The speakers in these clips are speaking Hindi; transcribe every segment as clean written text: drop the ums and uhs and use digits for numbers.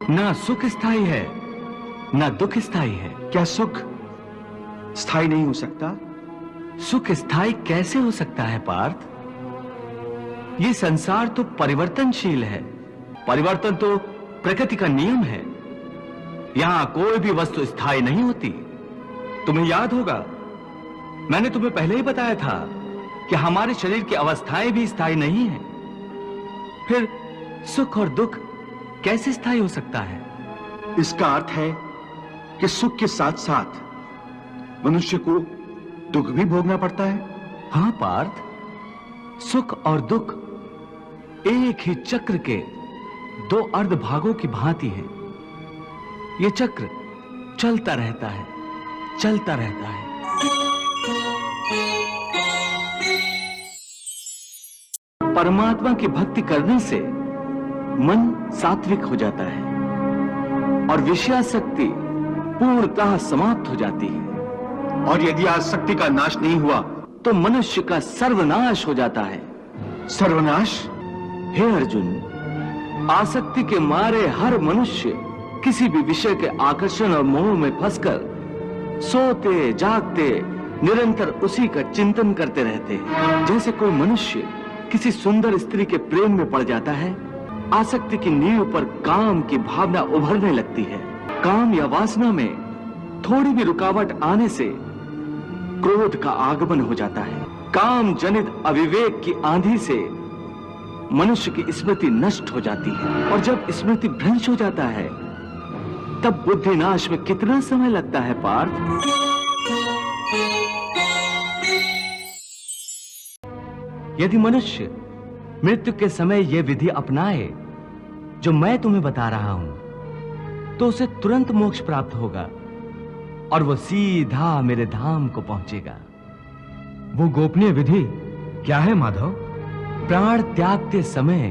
ना सुख स्थायी है, ना दुख स्थायी है। क्या सुख स्थायी नहीं हो सकता? सुख स्थायी कैसे हो सकता है पार्थ? ये संसार तो परिवर्तनशील है। परिवर्तन तो प्रकृति का नियम है। यहां कोई भी वस्तु स्थायी नहीं होती। तुम्हें याद होगा, मैंने तुम्हें पहले ही बताया था कि हमारे शरीर की अवस्थाएं भी स्थायी नहीं है। फिर सुख और दुख कैसे स्थायी हो सकता है? इसका अर्थ है कि सुख के साथ साथ मनुष्य को दुख भी भोगना पड़ता है। हां पार्थ, सुख और दुख एक ही चक्र के दो अर्ध भागों की भांति है। यह चक्र चलता रहता है, चलता रहता है। परमात्मा की भक्ति करने से मन सात्विक हो जाता है और विषयासक्ति पूर्णतः समाप्त हो जाती है। और यदि आसक्ति का नाश नहीं हुआ तो मनुष्य का सर्वनाश हो जाता है। सर्वनाश? हे अर्जुन, आसक्ति के मारे हर मनुष्य किसी भी विषय के आकर्षण और मोह में फंसकर सोते जागते निरंतर उसी का चिंतन करते रहते हैं। जैसे कोई मनुष्य किसी सुंदर स्त्री के प्रेम में पड़ जाता है, आसक्ति की नींव पर काम की भावना उभरने लगती है। काम या वासना में थोड़ी भी रुकावट आने से क्रोध का आगमन हो जाता है। काम जनित अविवेक की आंधी से मनुष्य की स्मृति नष्ट हो जाती है और जब स्मृति भ्रंश हो जाता है तब बुद्धि नाश में कितना समय लगता है पार्थ? यदि मनुष्य मृत्यु के समय यह विधि अपनाए जो मैं तुम्हें बता रहा हूं तो उसे तुरंत मोक्ष प्राप्त होगा और वो सीधा मेरे धाम को पहुंचेगा। वो गोपनीय विधि क्या है माधव? प्राण त्यागते समय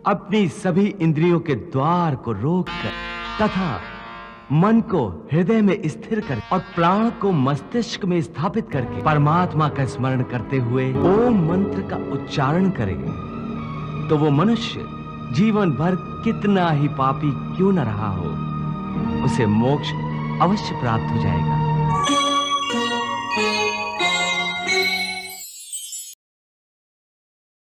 अपनी सभी इंद्रियों के द्वार को रोककर तथा मन को हृदय में स्थिर कर और प्राण को मस्तिष्क में स्थापित करके परमात्मा का स्मरण करते हुए ओम मंत्र का उच्चारण करे तो वो मनुष्य जीवन भर कितना ही पापी क्यों न रहा हो, उसे मोक्ष अवश्य प्राप्त हो जाएगा।